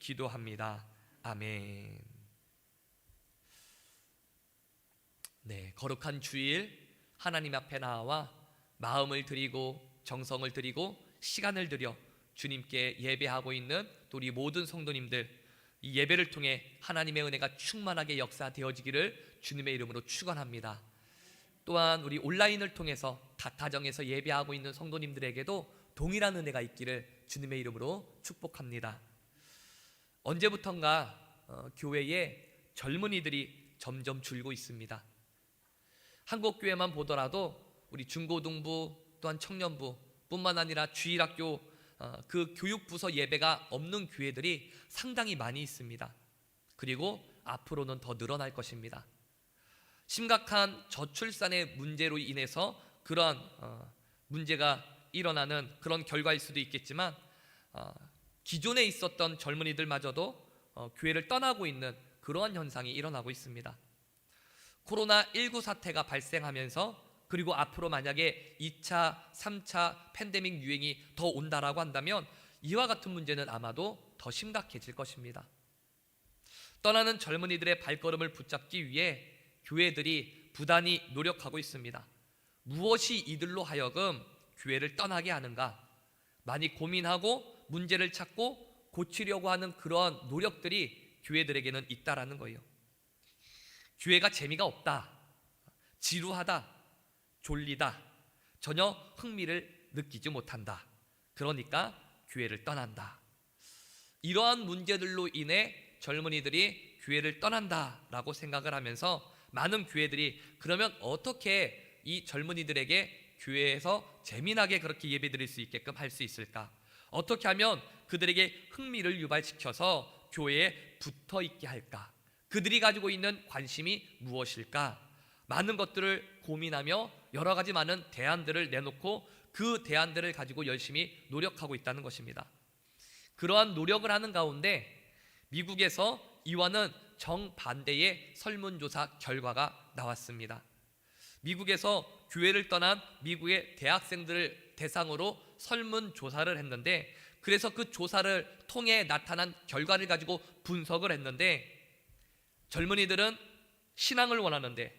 기도합니다. 아멘. 네, 거룩한 주일 하나님 앞에 나와 마음을 드리고 정성을 드리고 시간을 들여 주님께 예배하고 있는 우리 모든 성도님들, 이 예배를 통해 하나님의 은혜가 충만하게 역사되어지기를 주님의 이름으로 축원합니다. 또한 우리 온라인을 통해서 각 가정에서 예배하고 있는 성도님들에게도 동일한 은혜가 있기를 주님의 이름으로 축복합니다. 언제부턴가 교회에 젊은이들이 점점 줄고 있습니다. 한국교회만 보더라도 우리 중고등부 또한 청년부 뿐만 아니라 주일학교 그 교육부서 예배가 없는 교회들이 상당히 많이 있습니다. 그리고 앞으로는 더 늘어날 것입니다. 심각한 저출산의 문제로 인해서 그러한 문제가 일어나는 그런 결과일 수도 있겠지만 기존에 있었던 젊은이들마저도 교회를 떠나고 있는 그러한 현상이 일어나고 있습니다. 코로나19 사태가 발생하면서 그리고 앞으로 만약에 2차, 3차 팬데믹 유행이 더 온다라고 한다면 이와 같은 문제는 아마도 더 심각해질 것입니다. 떠나는 젊은이들의 발걸음을 붙잡기 위해 교회들이 부단히 노력하고 있습니다. 무엇이 이들로 하여금 교회를 떠나게 하는가? 많이 고민하고 문제를 찾고 고치려고 하는 그러한 노력들이 교회들에게는 있다라는 거예요. 교회가 재미가 없다, 지루하다, 졸리다, 전혀 흥미를 느끼지 못한다, 그러니까 교회를 떠난다. 이러한 문제들로 인해 젊은이들이 교회를 떠난다라고 생각을 하면서 많은 교회들이 그러면 어떻게 이 젊은이들에게 교회에서 재미나게 그렇게 예배드릴 수 있게끔 할 수 있을까? 어떻게 하면 그들에게 흥미를 유발시켜서 교회에 붙어 있게 할까? 그들이 가지고 있는 관심이 무엇일까? 많은 것들을 고민하며 여러 가지 많은 대안들을 내놓고 그 대안들을 가지고 열심히 노력하고 있다는 것입니다. 그러한 노력을 하는 가운데 미국에서 이와는 정반대의 설문조사 결과가 나왔습니다. 미국에서 교회를 떠난 미국의 대학생들을 대상으로 설문조사를 했는데, 그래서 그 조사를 통해 나타난 결과를 가지고 분석을 했는데, 젊은이들은 신앙을 원하는데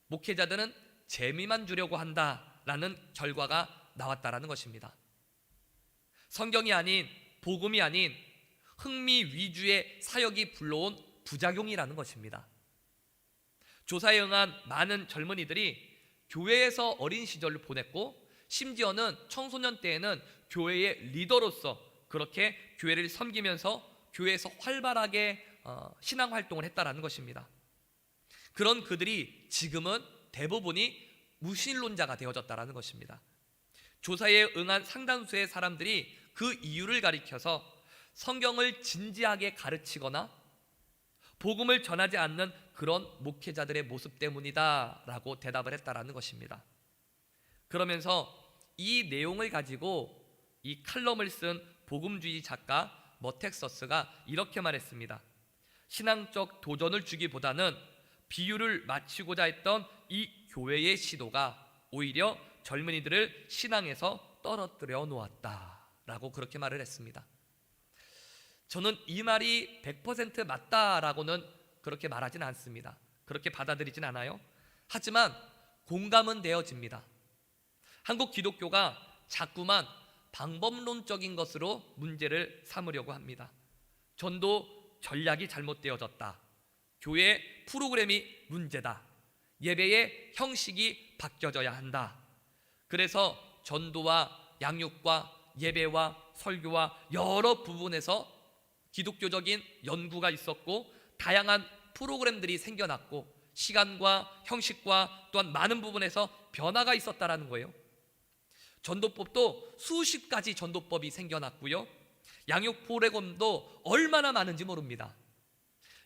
목회자들은 재미만 주려고 한다라는 결과가 나왔다라는 것입니다. 성경이 아닌, 복음이 아닌 흥미 위주의 사역이 불러온 부작용이라는 것입니다. 조사에 응한 많은 젊은이들이 교회에서 어린 시절을 보냈고, 심지어는 청소년 때에는 교회의 리더로서 그렇게 교회를 섬기면서 교회에서 활발하게 신앙 활동을 했다라는 것입니다. 그런 그들이 지금은 대부분이 무신론자가 되어졌다라는 것입니다. 조사에 응한 상당수의 사람들이 그 이유를 가리켜서 성경을 진지하게 가르치거나 복음을 전하지 않는 그런 목회자들의 모습 때문이다 라고 대답을 했다라는 것입니다. 그러면서 이 내용을 가지고 이 칼럼을 쓴 복음주의 작가 머텍서스가 이렇게 말했습니다. 신앙적 도전을 주기보다는 비유를 맞추고자 했던 이 교회의 시도가 오히려 젊은이들을 신앙에서 떨어뜨려 놓았다 라고 그렇게 말을 했습니다. 저는 이 말이 100% 맞다라고는 그렇게 말하진 않습니다. 그렇게 받아들이진 않아요. 하지만 공감은 되어집니다. 한국 기독교가 자꾸만 방법론적인 것으로 문제를 삼으려고 합니다. 전도 전략이 잘못되어졌다, 교회 프로그램이 문제다, 예배의 형식이 바뀌어져야 한다. 그래서 전도와 양육과 예배와 설교와 여러 부분에서 기독교적인 연구가 있었고 다양한 프로그램들이 생겨났고 시간과 형식과 또한 많은 부분에서 변화가 있었다라는 거예요. 전도법도 수십 가지 전도법이 생겨났고요, 양육 프로그램도 얼마나 많은지 모릅니다.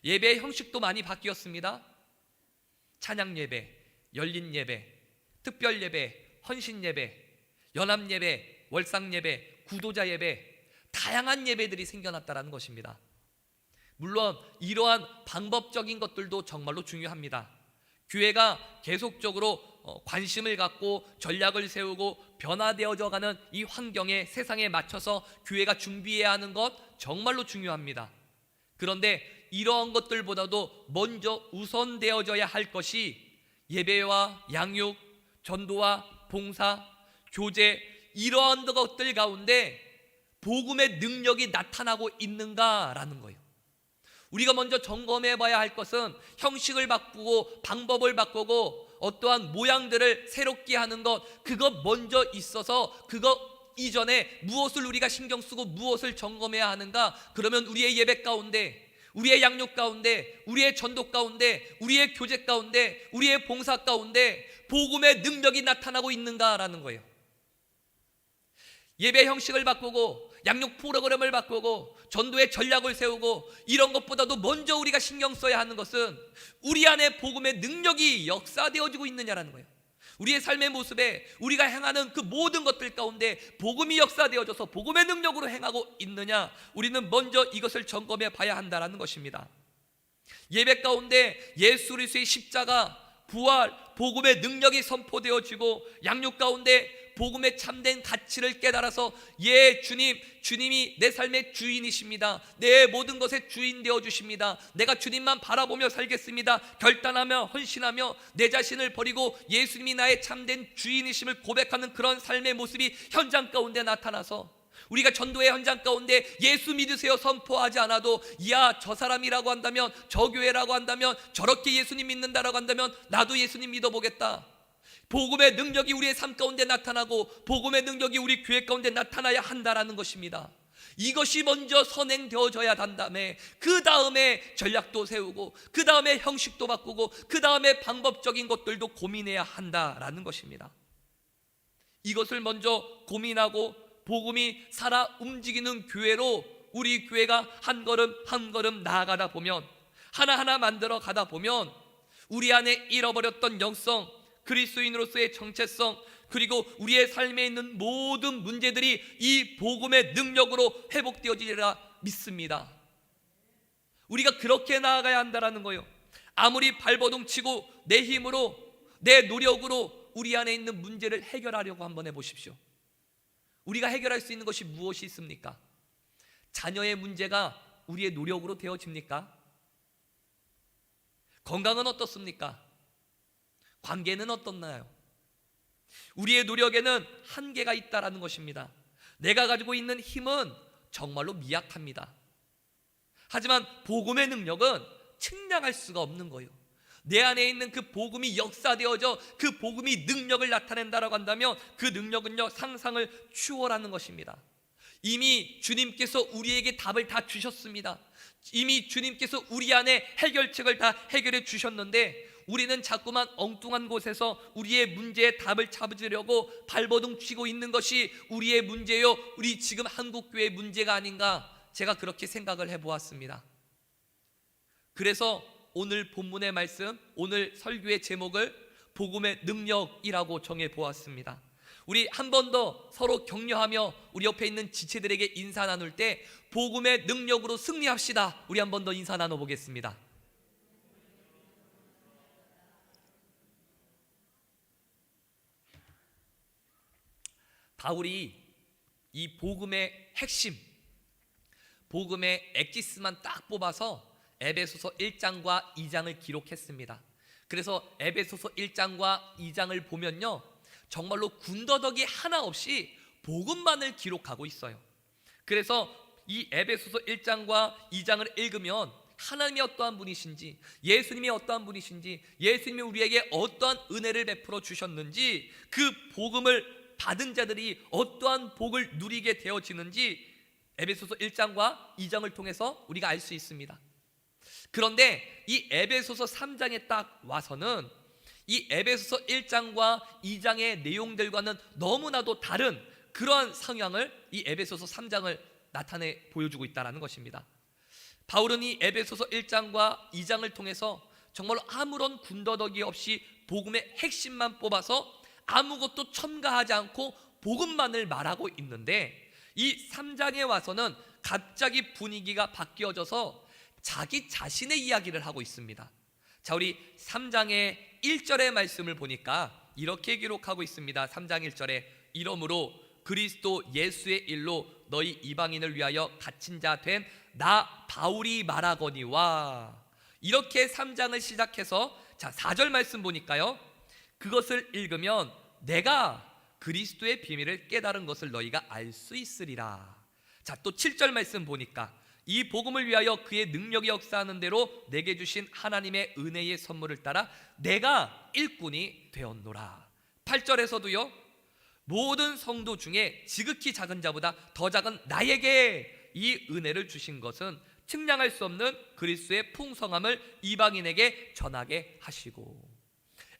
예배의 형식도 많이 바뀌었습니다. 찬양 예배, 열린 예배, 특별 예배, 헌신 예배, 연합 예배, 월상 예배, 구도자 예배, 다양한 예배들이 생겨났다는 것입니다. 물론 이러한 방법적인 것들도 정말로 중요합니다. 교회가 계속적으로 관심을 갖고 전략을 세우고 변화되어져 가는 이 환경에, 세상에 맞춰서 교회가 준비해야 하는 것 정말로 중요합니다. 그런데 이러한 것들보다도 먼저 우선되어져야 할 것이 예배와 양육, 전도와 봉사, 교제, 이러한 것들 가운데 복음의 능력이 나타나고 있는가라는 거예요. 우리가 먼저 점검해 봐야 할 것은 형식을 바꾸고 방법을 바꾸고 어떠한 모양들을 새롭게 하는 것, 그것 먼저 있어서 그것 이전에 무엇을 우리가 신경 쓰고 무엇을 점검해야 하는가? 그러면 우리의 예배 가운데, 우리의 양육 가운데, 우리의 전도 가운데, 우리의 교제 가운데, 우리의 봉사 가운데 복음의 능력이 나타나고 있는가라는 거예요. 예배 형식을 바꾸고 양육 프로그램을 바꾸고 전도의 전략을 세우고 이런 것보다도 먼저 우리가 신경 써야 하는 것은 우리 안에 복음의 능력이 역사되어지고 있느냐라는 거예요. 우리의 삶의 모습에 우리가 행하는 그 모든 것들 가운데 복음이 역사되어져서 복음의 능력으로 행하고 있느냐, 우리는 먼저 이것을 점검해 봐야 한다는 것입니다. 예배 가운데 예수 그리스도의 십자가, 부활, 복음의 능력이 선포되어지고 양육 가운데 복음의 참된 가치를 깨달아서 주님이 내 삶의 주인이십니다. 내 모든 것의 주인 되어주십니다. 내가 주님만 바라보며 살겠습니다. 결단하며 헌신하며 내 자신을 버리고 예수님이 나의 참된 주인이심을 고백하는 그런 삶의 모습이 현장 가운데 나타나서 우리가 전도의 현장 가운데 예수 믿으세요 선포하지 않아도, 야, 저 사람이라고 한다면, 저 교회라고 한다면, 저렇게 예수님 믿는다라고 한다면 나도 예수님 믿어보겠다. 복음의 능력이 우리의 삶 가운데 나타나고 복음의 능력이 우리 교회 가운데 나타나야 한다라는 것입니다. 이것이 먼저 선행되어져야 한다음에 그 다음에 전략도 세우고 그 다음에 형식도 바꾸고 그 다음에 방법적인 것들도 고민해야 한다라는 것입니다. 이것을 먼저 고민하고 복음이 살아 움직이는 교회로 우리 교회가 한 걸음 한 걸음 나아가다 보면, 하나하나 만들어 가다 보면 우리 안에 잃어버렸던 영성, 그리스도인으로서의 정체성, 그리고 우리의 삶에 있는 모든 문제들이 이 복음의 능력으로 회복되어지리라 믿습니다. 우리가 그렇게 나아가야 한다는 거예요. 아무리 발버둥 치고 내 힘으로, 내 노력으로 우리 안에 있는 문제를 해결하려고 한번 해보십시오. 우리가 해결할 수 있는 것이 무엇이 있습니까? 자녀의 문제가 우리의 노력으로 되어집니까? 건강은 어떻습니까? 관계는 어떻나요? 우리의 노력에는 한계가 있다라는 것입니다. 내가 가지고 있는 힘은 정말로 미약합니다. 하지만 복음의 능력은 측량할 수가 없는 거예요. 내 안에 있는 그 복음이 역사되어져 그 복음이 능력을 나타낸다라고 한다면 그 능력은요, 상상을 추월하는 것입니다. 이미 주님께서 우리에게 답을 다 주셨습니다. 이미 주님께서 우리 안에 해결책을 다 해결해 주셨는데 우리는 자꾸만 엉뚱한 곳에서 우리의 문제의 답을 찾으려고 발버둥 치고 있는 것이 우리의 문제요, 우리 지금 한국교회의 문제가 아닌가, 제가 그렇게 생각을 해보았습니다. 그래서 오늘 본문의 말씀, 오늘 설교의 제목을 복음의 능력이라고 정해보았습니다. 우리 한 번 더 서로 격려하며 우리 옆에 있는 지체들에게 인사 나눌 때 복음의 능력으로 승리합시다. 우리 한 번 더 인사 나눠보겠습니다. 바울이 이 복음의 핵심, 복음의 엑기스만 딱 뽑아서 에베소서 1장과 2장을 기록했습니다. 그래서 에베소서 1장과 2장을 보면요, 정말로 군더더기 하나 없이 복음만을 기록하고 있어요. 그래서 이 에베소서 1장과 2장을 읽으면 하나님이 어떠한 분이신지, 예수님이 어떠한 분이신지, 예수님이 우리에게 어떠한 은혜를 베풀어 주셨는지, 그 복음을 받은 자들이 어떠한 복을 누리게 되어지는지 에베소서 1장과 2장을 통해서 우리가 알 수 있습니다. 그런데 이 에베소서 3장에 딱 와서는 이 에베소서 1장과 2장의 내용들과는 너무나도 다른 그러한 성향을 이 에베소서 3장을 나타내 보여주고 있다는 것입니다. 바울은 이 에베소서 1장과 2장을 통해서 정말로 아무런 군더더기 없이 복음의 핵심만 뽑아서 아무것도 첨가하지 않고 복음만을 말하고 있는데, 이 3장에 와서는 갑자기 분위기가 바뀌어져서 자기 자신의 이야기를 하고 있습니다. 자, 우리 3장의 1절의 말씀을 보니까 이렇게 기록하고 있습니다. 3장 1절에 이러므로 그리스도 예수의 일로 너희 이방인을 위하여 갇힌 자 된 나 바울이 말하거니와, 이렇게 3장을 시작해서 4절 말씀 보니까요, 그것을 읽으면 내가 그리스도의 비밀을 깨달은 것을 너희가 알 수 있으리라. 또 7절 말씀 보니까 이 복음을 위하여 그의 능력이 역사하는 대로 내게 주신 하나님의 은혜의 선물을 따라 내가 일꾼이 되었노라. 8절에서도요, 모든 성도 중에 지극히 작은 자보다 더 작은 나에게 이 은혜를 주신 것은 측량할 수 없는 그리스도의 풍성함을 이방인에게 전하게 하시고,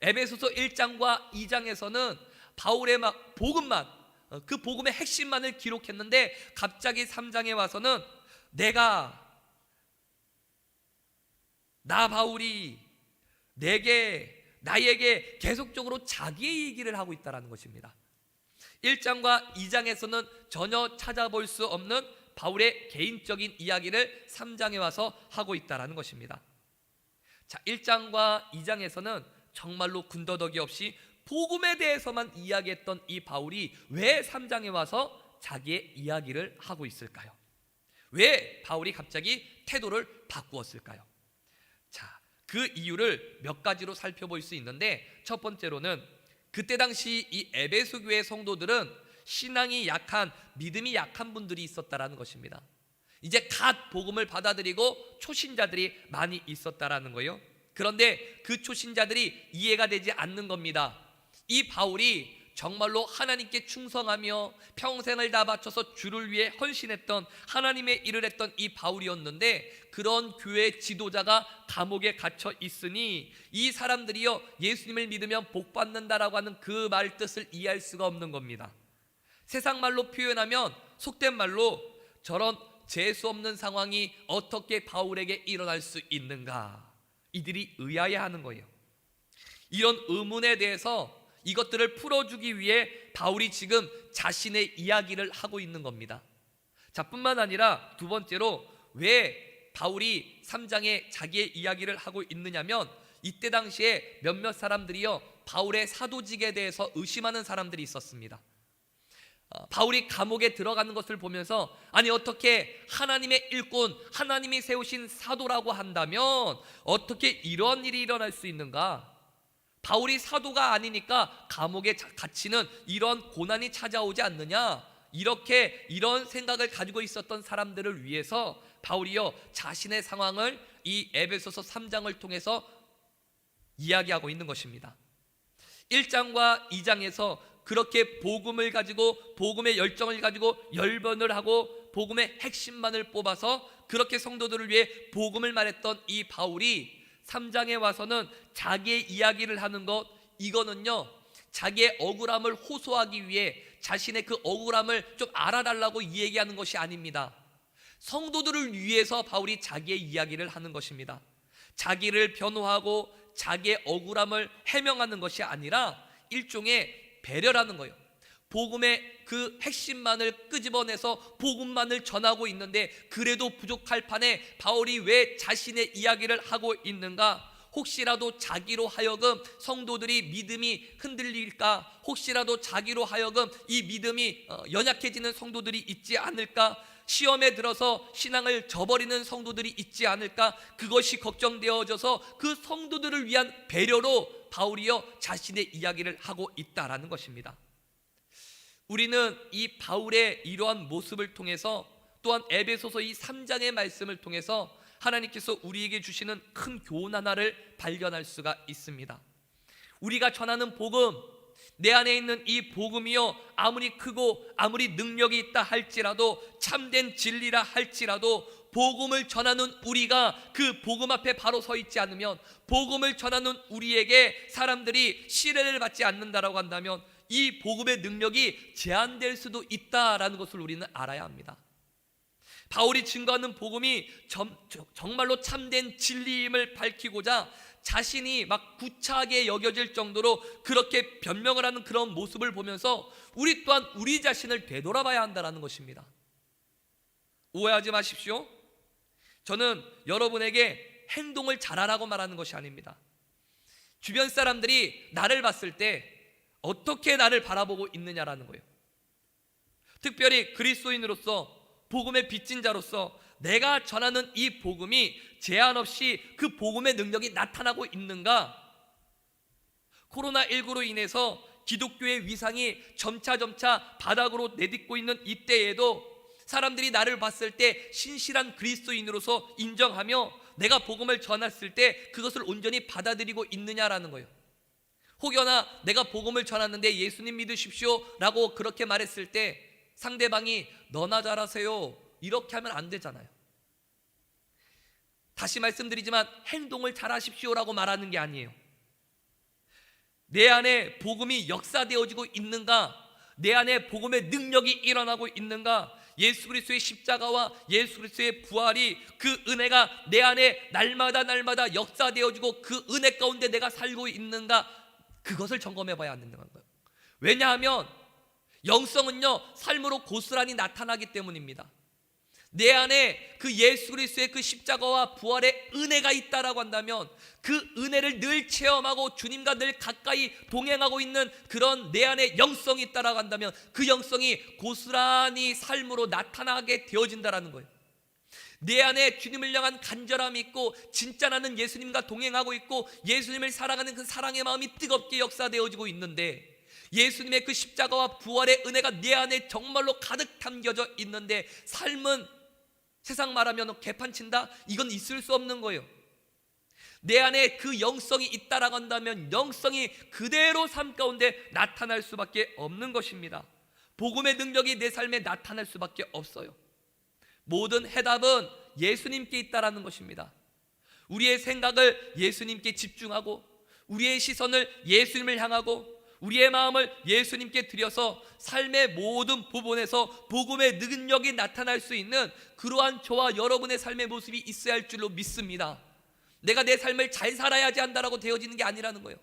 에베소서 1장과 2장에서는 바울의 복음만, 그 복음의 핵심만을 기록했는데 갑자기 3장에 와서는 나 바울이 나에게 계속적으로 자기의 얘기를 하고 있다는 것입니다. 1장과 2장에서는 전혀 찾아볼 수 없는 바울의 개인적인 이야기를 3장에 와서 하고 있다는 것입니다. 1장과 2장에서는 정말로 군더더기 없이 복음에 대해서만 이야기했던 이 바울이 왜 3장에 와서 자기의 이야기를 하고 있을까요? 왜 바울이 갑자기 태도를 바꾸었을까요? 그 이유를 몇 가지로 살펴볼 수 있는데, 첫 번째로는 그때 당시 이 에베소 교회 성도들은 신앙이 약한, 믿음이 약한 분들이 있었다라는 것입니다. 이제 갓 복음을 받아들이고 초신자들이 많이 있었다라는 거예요. 그런데 그 초신자들이 이해가 되지 않는 겁니다. 이 바울이 정말로 하나님께 충성하며 평생을 다 바쳐서 주를 위해 헌신했던, 하나님의 일을 했던 이 바울이었는데, 그런 교회 지도자가 감옥에 갇혀 있으니 이 사람들이요, 예수님을 믿으면 복 받는다라고 하는 그 말 뜻을 이해할 수가 없는 겁니다. 세상 말로 표현하면, 속된 말로, 저런 재수 없는 상황이 어떻게 바울에게 일어날 수 있는가, 이들이 의아해하는 거예요. 이런 의문에 대해서 이것들을 풀어주기 위해 바울이 지금 자신의 이야기를 하고 있는 겁니다. 뿐만 아니라 두 번째로 왜 바울이 3장에 자기의 이야기를 하고 있느냐면, 이때 당시에 몇몇 사람들이요, 바울의 사도직에 대해서 의심하는 사람들이 있었습니다. 바울이 감옥에 들어가는 것을 보면서, 아니 어떻게 하나님의 일꾼, 하나님이 세우신 사도라고 한다면 어떻게 이런 일이 일어날 수 있는가? 바울이 사도가 아니니까 감옥에 갇히는 이런 고난이 찾아오지 않느냐, 이런 생각을 가지고 있었던 사람들을 위해서 바울이요, 자신의 상황을 이 에베소서 3장을 통해서 이야기하고 있는 것입니다. 1장과 2장에서 그렇게 복음을 가지고, 복음의 열정을 가지고 열변을 하고 복음의 핵심만을 뽑아서 그렇게 성도들을 위해 복음을 말했던 이 바울이 3장에 와서는 자기의 이야기를 하는 것, 이거는요, 자기의 억울함을 호소하기 위해 자신의 그 억울함을 좀 알아달라고 얘기하는 것이 아닙니다. 성도들을 위해서 바울이 자기의 이야기를 하는 것입니다. 자기를 변호하고 자기의 억울함을 해명하는 것이 아니라 일종의 배려라는 거예요. 복음의 그 핵심만을 끄집어내서 복음만을 전하고 있는데, 그래도 부족할 판에 바울이 왜 자신의 이야기를 하고 있는가? 혹시라도 자기로 하여금 성도들이 믿음이 흔들릴까? 혹시라도 자기로 하여금 이 믿음이 연약해지는 성도들이 있지 않을까? 시험에 들어서 신앙을 저버리는 성도들이 있지 않을까? 그것이 걱정되어져서 그 성도들을 위한 배려로 바울이요, 자신의 이야기를 하고 있다라는 것입니다. 우리는 이 바울의 이러한 모습을 통해서, 또한 에베소서 이 3장의 말씀을 통해서 하나님께서 우리에게 주시는 큰 교훈 하나를 발견할 수가 있습니다. 우리가 전하는 복음, 내 안에 있는 이 복음이요, 아무리 크고 아무리 능력이 있다 할지라도, 참된 진리라 할지라도, 복음을 전하는 우리가 그 복음 앞에 바로 서 있지 않으면, 복음을 전하는 우리에게 사람들이 신뢰를 받지 않는다라고 한다면 이 복음의 능력이 제한될 수도 있다라는 것을 우리는 알아야 합니다. 바울이 증거하는 복음이 정말로 참된 진리임을 밝히고자 자신이 막 구차하게 여겨질 정도로 그렇게 변명을 하는 그런 모습을 보면서 우리 또한 우리 자신을 되돌아봐야 한다는 것입니다. 오해하지 마십시오. 저는 여러분에게 행동을 잘하라고 말하는 것이 아닙니다. 주변 사람들이 나를 봤을 때 어떻게 나를 바라보고 있느냐라는 거예요. 특별히 그리스도인으로서, 복음의 빚진 자로서 내가 전하는 이 복음이 제한 없이 그 복음의 능력이 나타나고 있는가? 코로나19로 인해서 기독교의 위상이 점차 바닥으로 내딛고 있는 이때에도 사람들이 나를 봤을 때 신실한 그리스도인으로서 인정하며 내가 복음을 전했을 때 그것을 온전히 받아들이고 있느냐라는 거예요. 혹여나 내가 복음을 전하는데 예수님 믿으십시오 라고 그렇게 말했을 때 상대방이 너나 잘하세요 이렇게 하면 안 되잖아요. 다시 말씀드리지만 행동을 잘하십시오 라고 말하는 게 아니에요. 내 안에 복음이 역사되어지고 있는가? 내 안에 복음의 능력이 일어나고 있는가? 예수 그리스도의 십자가와 예수 그리스도의 부활이 그 은혜가 내 안에 날마다 역사되어지고 그 은혜 가운데 내가 살고 있는가? 그것을 점검해 봐야 한다는 거예요. 왜냐하면 영성은요 삶으로 고스란히 나타나기 때문입니다. 내 안에 그 예수 그리스도의 그 십자가와 부활의 은혜가 있다라고 한다면 그 은혜를 늘 체험하고 주님과 늘 가까이 동행하고 있는 그런 내 안에 영성이 있다라고 한다면 그 영성이 고스란히 삶으로 나타나게 되어진다라는 거예요. 내 안에 주님을 향한 간절함이 있고 진짜 나는 예수님과 동행하고 있고 예수님을 사랑하는 그 사랑의 마음이 뜨겁게 역사되어지고 있는데 예수님의 그 십자가와 부활의 은혜가 내 안에 정말로 가득 담겨져 있는데 삶은 세상 말하면 개판친다? 이건 있을 수 없는 거예요. 내 안에 그 영성이 있다라고 한다면 영성이 그대로 삶 가운데 나타날 수밖에 없는 것입니다. 복음의 능력이 내 삶에 나타날 수밖에 없어요. 모든 해답은 예수님께 있다라는 것입니다. 우리의 생각을 예수님께 집중하고 우리의 시선을 예수님을 향하고 우리의 마음을 예수님께 드려서 삶의 모든 부분에서 복음의 능력이 나타날 수 있는 그러한 저와 여러분의 삶의 모습이 있어야 할 줄로 믿습니다. 내가 내 삶을 잘 살아야지 한다라고 되어지는 게 아니라는 거예요.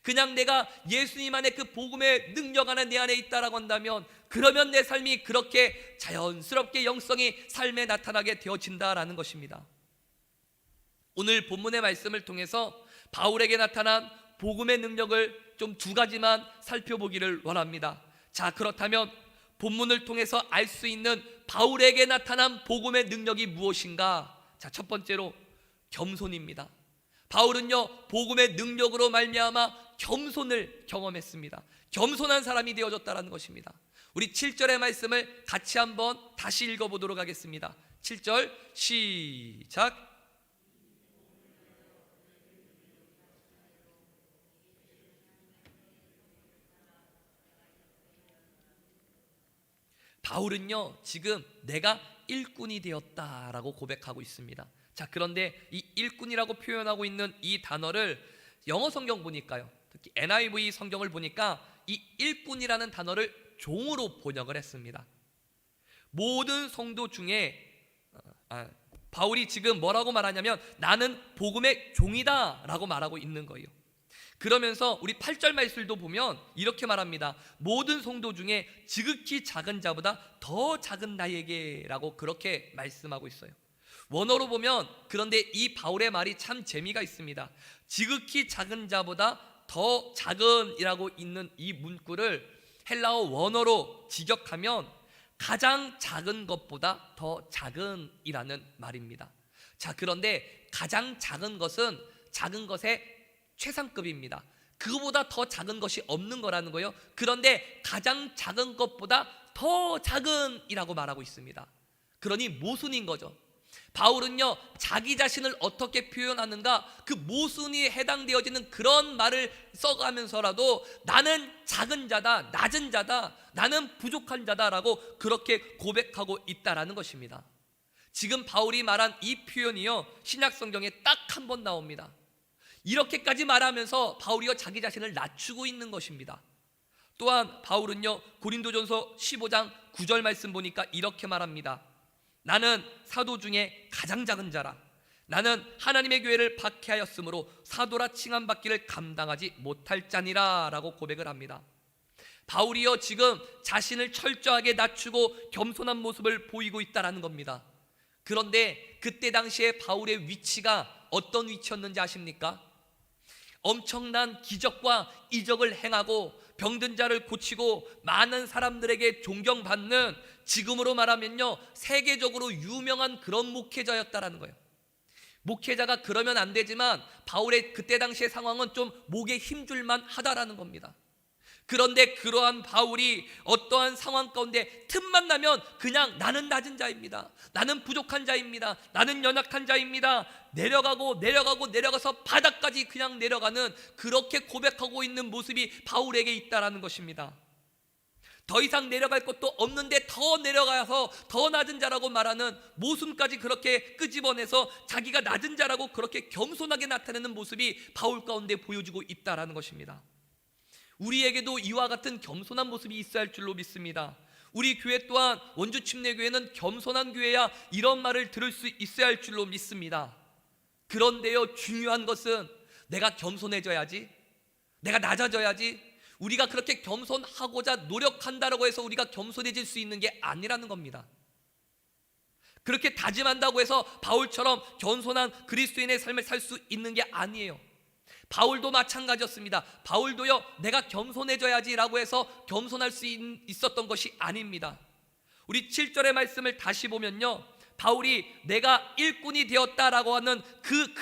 그냥 내가 예수님 안에 그 복음의 능력 안에 내 안에 있다라고 한다면 그러면 내 삶이 그렇게 자연스럽게 영성이 삶에 나타나게 되어진다라는 것입니다. 오늘 본문의 말씀을 통해서 바울에게 나타난 복음의 능력을 좀 두 가지만 살펴보기를 원합니다. 자, 그렇다면 본문을 통해서 알 수 있는 바울에게 나타난 복음의 능력이 무엇인가? 자, 첫 번째로 겸손입니다. 바울은요 복음의 능력으로 말미암아 겸손을 경험했습니다. 겸손한 사람이 되어졌다는 것입니다. 우리 7절의 말씀을 같이 한번 다시 읽어보도록 하겠습니다. 7절 시작. 바울은요 지금 내가 일꾼이 되었다라고 고백하고 있습니다. 자, 그런데 이 일꾼이라고 표현하고 있는 이 단어를 영어 성경 보니까요, 특히 NIV 성경을 보니까 이 일꾼이라는 단어를 종으로 번역을 했습니다. 모든 성도 중에 바울이 지금 뭐라고 말하냐면 나는 복음의 종이다 라고 말하고 있는 거예요. 그러면서 우리 8절 말씀도 보면 이렇게 말합니다. 모든 성도 중에 지극히 작은 자보다 더 작은 나에게 라고 그렇게 말씀하고 있어요. 원어로 보면 그런데 이 바울의 말이 참 재미가 있습니다. 지극히 작은 자보다 더 작은 이라고 있는 이 문구를 헬라어 원어로 직역하면 가장 작은 것보다 더 작은 이라는 말입니다. 자, 그런데 가장 작은 것은 작은 것의 최상급입니다. 그거보다 더 작은 것이 없는 거라는 거예요. 그런데 가장 작은 것보다 더 작은 이라고 말하고 있습니다. 그러니 모순인 거죠. 바울은요 자기 자신을 어떻게 표현하는가, 그 모순이 해당되어지는 그런 말을 써가면서라도 나는 작은 자다, 낮은 자다, 나는 부족한 자다라고 그렇게 고백하고 있다라는 것입니다. 지금 바울이 말한 이 표현이요 신약 성경에 딱 한 번 나옵니다. 이렇게까지 말하면서 바울이요 자기 자신을 낮추고 있는 것입니다. 또한 바울은요 고린도전서 15장 9절 말씀 보니까 이렇게 말합니다. 나는 사도 중에 가장 작은 자라. 나는 하나님의 교회를 박해하였으므로 사도라 칭함받기를 감당하지 못할 자니라 라고 고백을 합니다. 바울이요 지금 자신을 철저하게 낮추고 겸손한 모습을 보이고 있다는 겁니다. 그런데 그때 당시에 바울의 위치가 어떤 위치였는지 아십니까? 엄청난 기적과 이적을 행하고 병든 자를 고치고 많은 사람들에게 존경받는, 지금으로 말하면요 세계적으로 유명한 그런 목회자였다라는 거예요. 목회자가 그러면 안 되지만 바울의 그때 당시의 상황은 좀 목에 힘줄만 하다라는 겁니다. 그런데 그러한 바울이 어떠한 상황 가운데 틈만 나면 그냥 나는 낮은 자입니다, 나는 부족한 자입니다, 나는 연약한 자입니다, 내려가서 바닥까지 그냥 내려가는, 그렇게 고백하고 있는 모습이 바울에게 있다라는 것입니다. 더 이상 내려갈 것도 없는데 더 내려가서 더 낮은 자라고 말하는 모순까지 그렇게 끄집어내서 자기가 낮은 자라고 그렇게 겸손하게 나타내는 모습이 바울 가운데 보여지고 있다라는 것입니다. 우리에게도 이와 같은 겸손한 모습이 있어야 할 줄로 믿습니다. 우리 교회 또한 원주 침례교회는 겸손한 교회야 이런 말을 들을 수 있어야 할 줄로 믿습니다. 그런데요, 중요한 것은 내가 겸손해져야지, 내가 낮아져야지, 우리가 그렇게 겸손하고자 노력한다고 해서 우리가 겸손해질 수 있는 게 아니라는 겁니다. 그렇게 다짐한다고 해서 바울처럼 겸손한 그리스도인의 삶을 살 수 있는 게 아니에요. 바울도 마찬가지였습니다. 바울도요, 내가 겸손해져야지 라고 해서 겸손할 수 있었던 것이 아닙니다. 우리 7절의 말씀을 다시 보면요, 바울이 내가 일꾼이 되었다라고 하는 그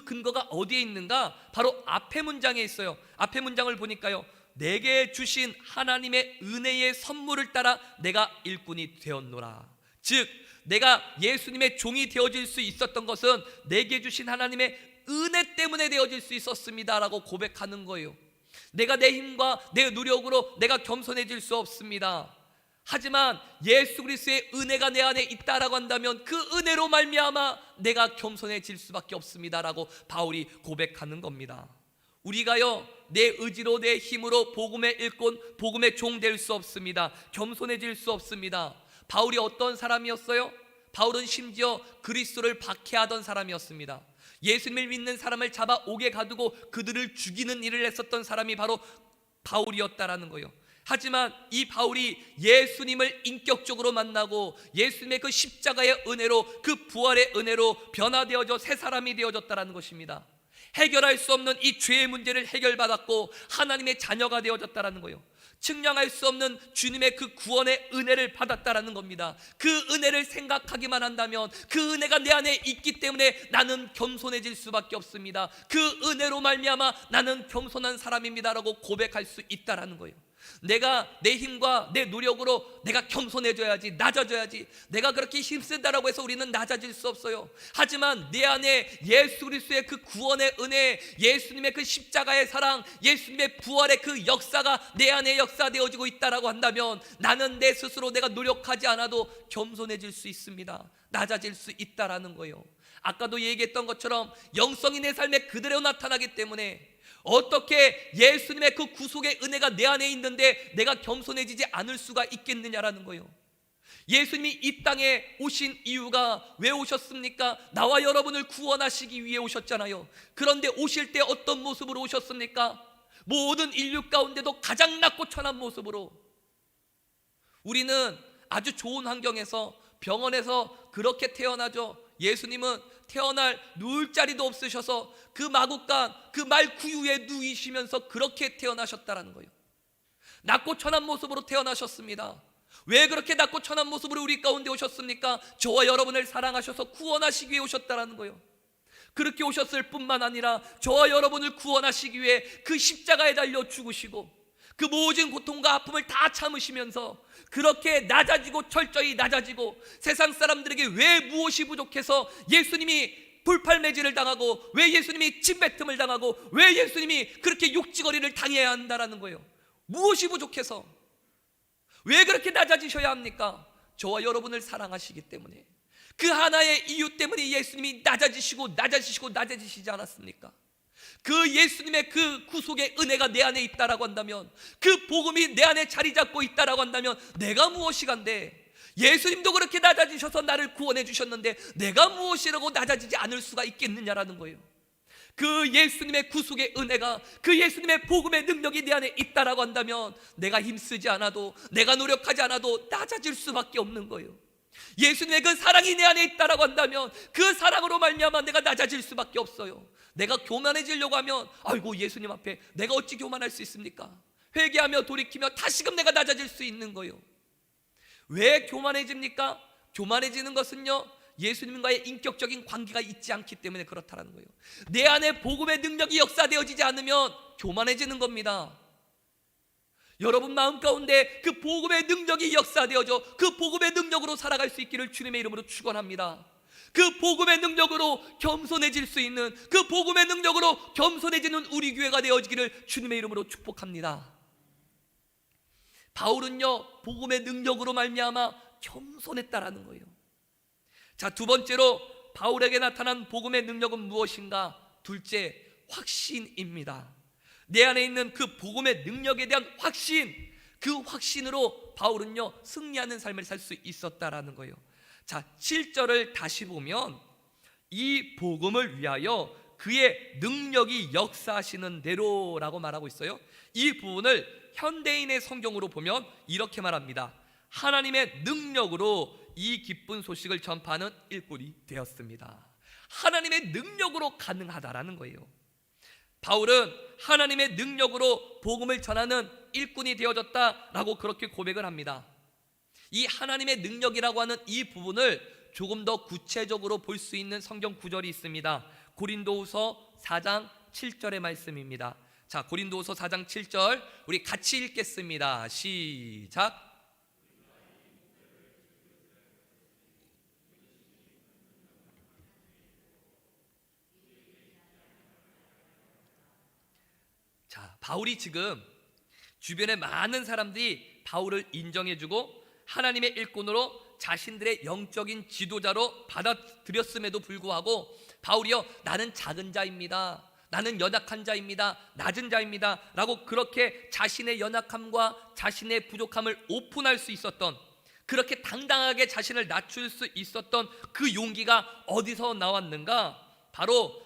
근거가 어디에 있는가? 바로 앞에 문장에 있어요. 앞에 문장을 보니까요, 내게 주신 하나님의 은혜의 선물을 따라 내가 일꾼이 되었노라. 즉 내가 예수님의 종이 되어질 수 있었던 것은 내게 주신 하나님의 은혜 때문에 되어질 수 있었습니다 라고 고백하는 거예요. 내가 내 힘과 내 노력으로 내가 겸손해질 수 없습니다. 하지만 예수 그리스도의 은혜가 내 안에 있다라고 한다면 그 은혜로 말미암아 내가 겸손해질 수밖에 없습니다 라고 바울이 고백하는 겁니다. 우리가요, 내 의지로 내 힘으로 복음의 일꾼, 복음의 종 될 수 없습니다. 겸손해질 수 없습니다. 바울이 어떤 사람이었어요? 바울은 심지어 그리스도를 박해하던 사람이었습니다. 예수님을 믿는 사람을 잡아 옥에 가두고 그들을 죽이는 일을 했었던 사람이 바로 바울이었다라는 거예요. 하지만 이 바울이 예수님을 인격적으로 만나고 예수님의 그 십자가의 은혜로, 그 부활의 은혜로 변화되어져 새 사람이 되어졌다라는 것입니다. 해결할 수 없는 이 죄의 문제를 해결받았고 하나님의 자녀가 되어졌다라는 거예요. 측량할 수 없는 주님의 그 구원의 은혜를 받았다라는 겁니다. 그 은혜를 생각하기만 한다면 그 은혜가 내 안에 있기 때문에 나는 겸손해질 수밖에 없습니다. 그 은혜로 말미암아 나는 겸손한 사람입니다라고 고백할 수 있다라는 거예요. 내가 내 힘과 내 노력으로 내가 겸손해져야지, 낮아져야지, 내가 그렇게 힘쓴다라고 해서 우리는 낮아질 수 없어요. 하지만 내 안에 예수 그리스도의 그 구원의 은혜, 예수님의 그 십자가의 사랑, 예수님의 부활의 그 역사가 내 안에 역사되어지고 있다라고 한다면 나는 내 스스로 내가 노력하지 않아도 겸손해질 수 있습니다. 낮아질 수 있다라는 거예요. 아까도 얘기했던 것처럼 영성이 내 삶에 그대로 나타나기 때문에 어떻게 예수님의 그 구속의 은혜가 내 안에 있는데 내가 겸손해지지 않을 수가 있겠느냐라는 거예요. 예수님이 이 땅에 오신 이유가 왜 오셨습니까? 나와 여러분을 구원하시기 위해 오셨잖아요. 그런데 오실 때 어떤 모습으로 오셨습니까? 모든 인류 가운데도 가장 낮고 천한 모습으로. 우리는 아주 좋은 환경에서, 병원에서 그렇게 태어나죠. 예수님은 태어날 누울 자리도 없으셔서 그 마구간, 그 말구유에 누이시면서 그렇게 태어나셨다라는 거예요. 낮고 천한 모습으로 태어나셨습니다. 왜 그렇게 낮고 천한 모습으로 우리 가운데 오셨습니까? 저와 여러분을 사랑하셔서 구원하시기 위해 오셨다라는 거예요. 그렇게 오셨을 뿐만 아니라 저와 여러분을 구원하시기 위해 그 십자가에 달려 죽으시고 그 모든 고통과 아픔을 다 참으시면서 그렇게 낮아지고 철저히 낮아지고 세상 사람들에게 왜 무엇이 부족해서 예수님이 불팔매질을 당하고 왜 예수님이 침뱉음을 당하고 왜 예수님이 그렇게 욕지거리를 당해야 한다라는 거예요. 무엇이 부족해서, 왜 그렇게 낮아지셔야 합니까? 저와 여러분을 사랑하시기 때문에, 그 하나의 이유 때문에 예수님이 낮아지시지 않았습니까? 그 예수님의 그 구속의 은혜가 내 안에 있다라고 한다면, 그 복음이 내 안에 자리 잡고 있다라고 한다면 내가 무엇이간데, 예수님도 그렇게 낮아지셔서 나를 구원해 주셨는데 내가 무엇이라고 낮아지지 않을 수가 있겠느냐라는 거예요. 그 예수님의 구속의 은혜가, 그 예수님의 복음의 능력이 내 안에 있다라고 한다면 내가 힘쓰지 않아도, 내가 노력하지 않아도 낮아질 수밖에 없는 거예요. 예수님의 그 사랑이 내 안에 있다라고 한다면 그 사랑으로 말미암아 내가 낮아질 수밖에 없어요. 내가 교만해지려고 하면 아이고 예수님 앞에 내가 어찌 교만할 수 있습니까? 회개하며 돌이키며 다시금 내가 낮아질 수 있는 거예요. 왜 교만해집니까? 교만해지는 것은요, 예수님과의 인격적인 관계가 있지 않기 때문에 그렇다라는 거예요. 내 안에 복음의 능력이 역사되어지지 않으면 교만해지는 겁니다. 여러분 마음 가운데 그 복음의 능력이 역사되어져 그 복음의 능력으로 살아갈 수 있기를 주님의 이름으로 축원합니다. 그 복음의 능력으로 겸손해질 수 있는, 그 복음의 능력으로 겸손해지는 우리 교회가 되어지기를 주님의 이름으로 축복합니다. 바울은요, 복음의 능력으로 말미암아 겸손했다라는 거예요. 자, 두 번째로 바울에게 나타난 복음의 능력은 무엇인가? 둘째, 확신입니다. 내 안에 있는 그 복음의 능력에 대한 확신, 그 확신으로 바울은요 승리하는 삶을 살 수 있었다라는 거예요. 자, 7절을 다시 보면 이 복음을 위하여 그의 능력이 역사하시는 대로라고 말하고 있어요. 이 부분을 현대인의 성경으로 보면 이렇게 말합니다. 하나님의 능력으로 이 기쁜 소식을 전파하는 일꾼이 되었습니다. 하나님의 능력으로 가능하다라는 거예요. 바울은 하나님의 능력으로 복음을 전하는 일꾼이 되어졌다라고 그렇게 고백을 합니다. 이 하나님의 능력이라고 하는 이 부분을 조금 더 구체적으로 볼 수 있는 성경 구절이 있습니다. 고린도후서 4장 7절의 말씀입니다. 자, 고린도후서 4장 7절 우리 같이 읽겠습니다. 시작. 자, 바울이 지금 주변에 많은 사람들이 바울을 인정해주고 하나님의 일꾼으로 자신들의 영적인 지도자로 받아들였음에도 불구하고 바울이요, 나는 작은 자입니다, 나는 연약한 자입니다, 낮은 자입니다 라고 그렇게 자신의 연약함과 자신의 부족함을 오픈할 수 있었던, 그렇게 당당하게 자신을 낮출 수 있었던 그 용기가 어디서 나왔는가? 바로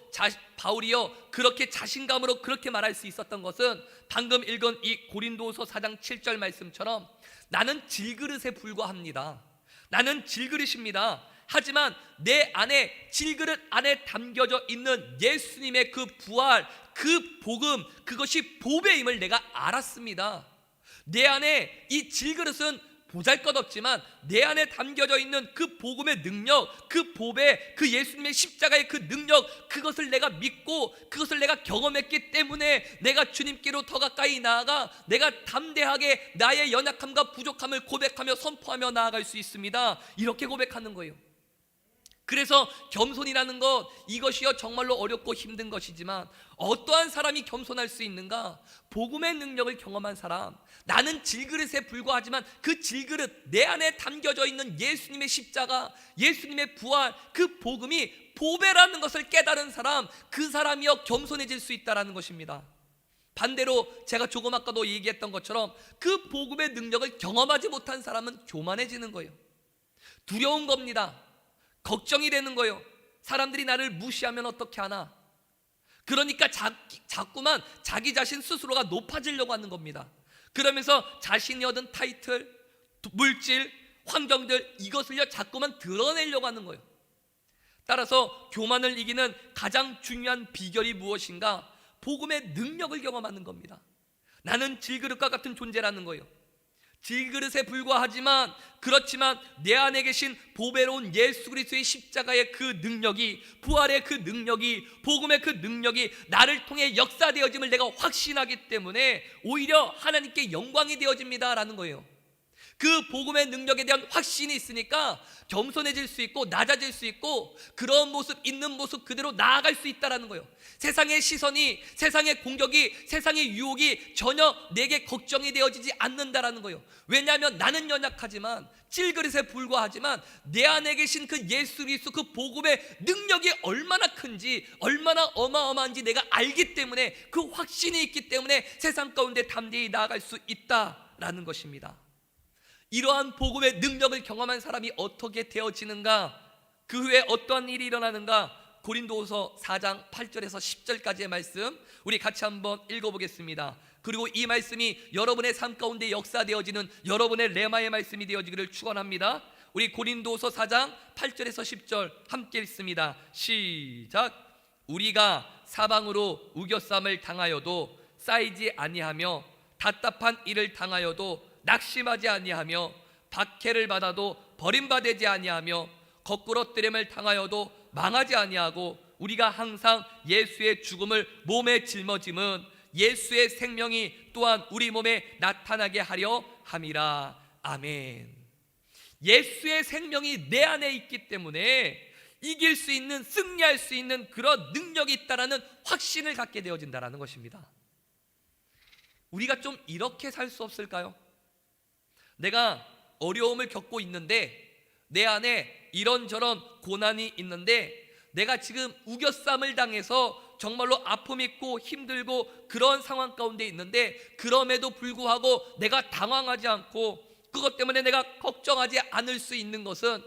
바울이요 그렇게 자신감으로 그렇게 말할 수 있었던 것은 방금 읽은 이 고린도후서 4장 7절 말씀처럼 나는 질그릇에 불과합니다, 나는 질그릇입니다. 하지만 내 안에 질그릇 안에 담겨져 있는 예수님의 그 부활, 그 복음, 그것이 보배임을 내가 알았습니다. 내 안에 이 질그릇은 보잘것없지만 내 안에 담겨져 있는 그 복음의 능력, 그 보배, 그 예수님의 십자가의 그 능력, 그것을 내가 믿고 그것을 내가 경험했기 때문에 내가 주님께로 더 가까이 나아가 내가 담대하게 나의 연약함과 부족함을 고백하며 선포하며 나아갈 수 있습니다. 이렇게 고백하는 거예요. 그래서 겸손이라는 것, 이것이요 정말로 어렵고 힘든 것이지만 어떠한 사람이 겸손할 수 있는가? 복음의 능력을 경험한 사람, 나는 질그릇에 불과하지만 그 질그릇, 내 안에 담겨져 있는 예수님의 십자가, 예수님의 부활, 그 복음이 보배라는 것을 깨달은 사람, 그 사람이요 겸손해질 수 있다는 것입니다. 반대로 제가 조금 아까도 얘기했던 것처럼 그 복음의 능력을 경험하지 못한 사람은 교만해지는 거예요. 두려운 겁니다. 걱정이 되는 거예요. 사람들이 나를 무시하면 어떻게 하나? 그러니까 자꾸만 자기 자신 스스로가 높아지려고 하는 겁니다. 그러면서 자신이 얻은 타이틀, 물질, 환경들, 이것을요 자꾸만 드러내려고 하는 거예요. 따라서 교만을 이기는 가장 중요한 비결이 무엇인가? 복음의 능력을 경험하는 겁니다. 나는 질그릇과 같은 존재라는 거예요. 질그릇에 불과하지만 그렇지만 내 안에 계신 보배로운 예수 그리스도의 십자가의 그 능력이, 부활의 그 능력이, 복음의 그 능력이 나를 통해 역사되어짐을 내가 확신하기 때문에 오히려 하나님께 영광이 되어집니다 라는 거예요. 그 복음의 능력에 대한 확신이 있으니까 겸손해질 수 있고 낮아질 수 있고 그런 모습, 있는 모습 그대로 나아갈 수 있다는 거예요. 세상의 시선이, 세상의 공격이, 세상의 유혹이 전혀 내게 걱정이 되어지지 않는다라는 거예요. 왜냐하면 나는 연약하지만 찔그릇에 불과하지만 내 안에 계신 그 예수 그리스도 그 복음의 능력이 얼마나 큰지, 얼마나 어마어마한지 내가 알기 때문에, 그 확신이 있기 때문에 세상 가운데 담대히 나아갈 수 있다라는 것입니다. 이러한 복음의 능력을 경험한 사람이 어떻게 되어지는가? 그 후에 어떠한 일이 일어나는가? 고린도후서 4장 8절에서 10절까지의 말씀 우리 같이 한번 읽어보겠습니다. 그리고 이 말씀이 여러분의 삶 가운데 역사되어지는 여러분의 레마의 말씀이 되어지기를 축원합니다. 우리 고린도서 4장 8절에서 10절 함께 읽습니다. 시작. 우리가 사방으로 우겨쌈을 당하여도 쌓이지 아니하며 답답한 일을 당하여도 낙심하지 아니하며 박해를 받아도 버림받지 아니하며 거꾸러뜨림을 당하여도 망하지 아니하고 우리가 항상 예수의 죽음을 몸에 짊어짐은 예수의 생명이 또한 우리 몸에 나타나게 하려 함이라. 아멘. 예수의 생명이 내 안에 있기 때문에 이길 수 있는, 승리할 수 있는 그런 능력이 있다라는 확신을 갖게 되어진다라는 것입니다. 우리가 좀 이렇게 살 수 없을까요? 내가 어려움을 겪고 있는데, 내 안에 이런저런 고난이 있는데, 내가 지금 우겨쌈을 당해서 정말로 아픔 있고 힘들고 그런 상황 가운데 있는데, 그럼에도 불구하고 내가 당황하지 않고 그것 때문에 내가 걱정하지 않을 수 있는 것은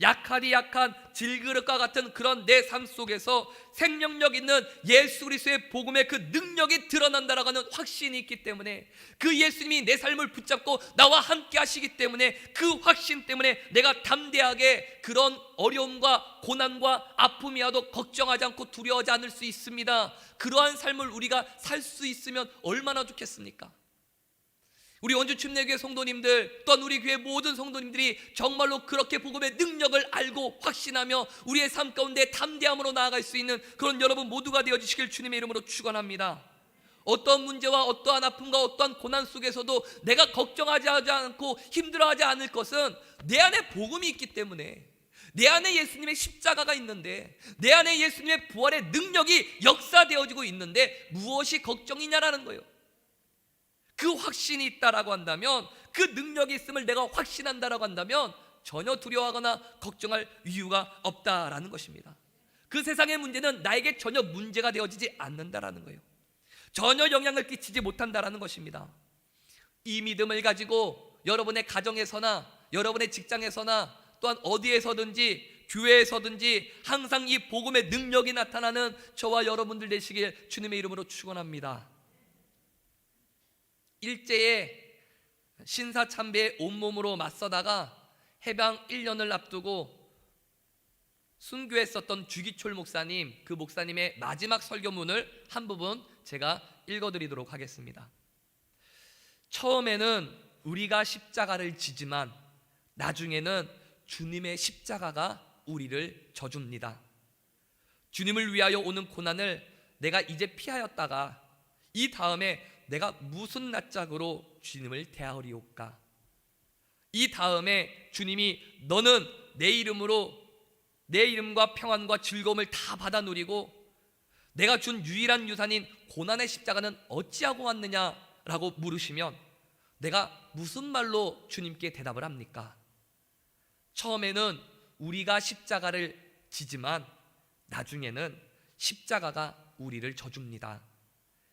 약하디 약한 질그릇과 같은 그런 내 삶 속에서 생명력 있는 예수 그리스도의 복음의 그 능력이 드러난다라고 하는 확신이 있기 때문에, 그 예수님이 내 삶을 붙잡고 나와 함께 하시기 때문에, 그 확신 때문에 내가 담대하게 그런 어려움과 고난과 아픔이 와도 걱정하지 않고 두려워하지 않을 수 있습니다. 그러한 삶을 우리가 살 수 있으면 얼마나 좋겠습니까? 우리 원주침례교회 성도님들, 또한 우리 교회 모든 성도님들이 정말로 그렇게 복음의 능력을 알고 확신하며 우리의 삶 가운데 담대함으로 나아갈 수 있는 그런 여러분 모두가 되어주시길 주님의 이름으로 축원합니다. 어떠한 문제와 어떠한 아픔과 어떠한 고난 속에서도 내가 걱정하지 않고 힘들어하지 않을 것은 내 안에 복음이 있기 때문에, 내 안에 예수님의 십자가가 있는데, 내 안에 예수님의 부활의 능력이 역사되어지고 있는데 무엇이 걱정이냐라는 거예요. 그 확신이 있다라고 한다면, 그 능력이 있음을 내가 확신한다라고 한다면 전혀 두려워하거나 걱정할 이유가 없다라는 것입니다. 그 세상의 문제는 나에게 전혀 문제가 되어지지 않는다라는 거예요. 전혀 영향을 끼치지 못한다라는 것입니다. 이 믿음을 가지고 여러분의 가정에서나 여러분의 직장에서나 또한 어디에서든지 교회에서든지 항상 이 복음의 능력이 나타나는 저와 여러분들 되시길 주님의 이름으로 축원합니다. 일제에 신사참배에 온몸으로 맞서다가 해방 1년을 앞두고 순교했었던 주기철 목사님, 그 목사님의 마지막 설교문을 한 부분 제가 읽어드리도록 하겠습니다. 처음에는 우리가 십자가를 지지만 나중에는 주님의 십자가가 우리를 져줍니다. 주님을 위하여 오는 고난을 내가 이제 피하였다가 이 다음에 내가 무슨 낯짝으로 주님을 대하리올까? 이 다음에 주님이 너는 내 이름으로 내 이름과 평안과 즐거움을 다 받아 누리고 내가 준 유일한 유산인 고난의 십자가는 어찌하고 왔느냐라고 물으시면 내가 무슨 말로 주님께 대답을 합니까? 처음에는 우리가 십자가를 지지만 나중에는 십자가가 우리를 져줍니다.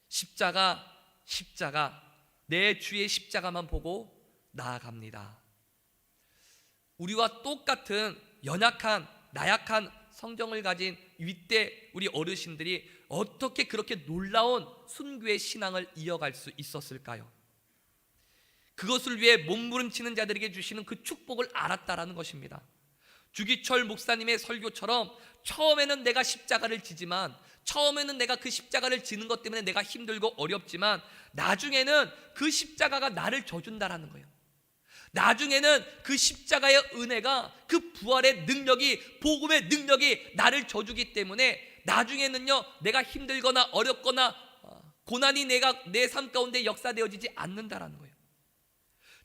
십자가 내 주의 십자가만 보고 나아갑니다. 우리와 똑같은 연약한 나약한 성정을 가진 윗대 우리 어르신들이 어떻게 그렇게 놀라운 순교의 신앙을 이어갈 수 있었을까요? 그것을 위해 몸부림치는 자들에게 주시는 그 축복을 알았다라는 것입니다. 주기철 목사님의 설교처럼 처음에는 내가 십자가를 지지만, 처음에는 내가 그 십자가를 지는 것 때문에 내가 힘들고 어렵지만 나중에는 그 십자가가 나를 져준다라는 거예요. 나중에는 그 십자가의 은혜가, 그 부활의 능력이, 복음의 능력이 나를 져주기 때문에 나중에는요 내가 힘들거나 어렵거나 고난이 내 삶 가운데 역사되어지지 않는다라는 거예요.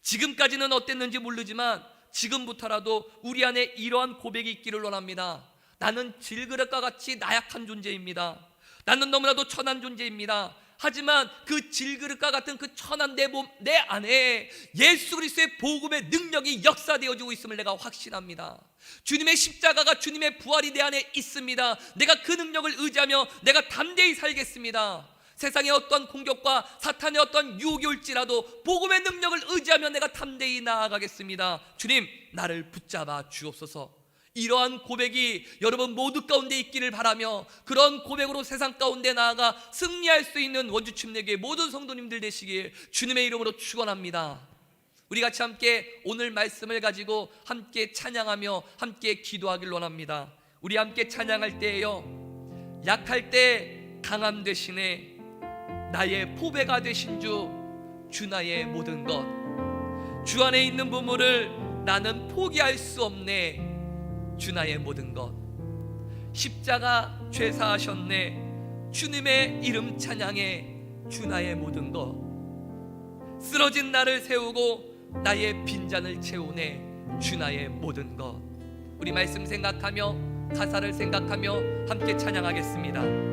지금까지는 어땠는지 모르지만 지금부터라도 우리 안에 이러한 고백이 있기를 원합니다. 나는 질그릇과 같이 나약한 존재입니다. 나는 너무나도 천한 존재입니다. 하지만 그 질그릇과 같은 그 천한 내 안에 예수 그리스도의 복음의 능력이 역사되어지고 있음을 내가 확신합니다. 주님의 십자가가, 주님의 부활이 내 안에 있습니다. 내가 그 능력을 의지하며 내가 담대히 살겠습니다. 세상의 어떤 공격과 사탄의 어떤 유혹이 올지라도 복음의 능력을 의지하며 내가 담대히 나아가겠습니다. 주님, 나를 붙잡아 주옵소서. 이러한 고백이 여러분 모두 가운데 있기를 바라며, 그런 고백으로 세상 가운데 나아가 승리할 수 있는 원주침례교회 모든 성도님들 되시길 주님의 이름으로 축원합니다. 우리 같이 함께 오늘 말씀을 가지고 함께 찬양하며 함께 기도하길 원합니다. 우리 함께 찬양할 때에요, 약할 때 강함 되시네, 나의 보배가 되신 주 나의 모든 것, 주 안에 있는 부모를 나는 포기할 수 없네, 주 나의 모든 것, 십자가 죄사하셨네, 주님의 이름 찬양해, 주 나의 모든 것, 쓰러진 나를 세우고 나의 빈잔을 채우네, 주 나의 모든 것. 우리 말씀 생각하며 가사를 생각하며 함께 찬양하겠습니다.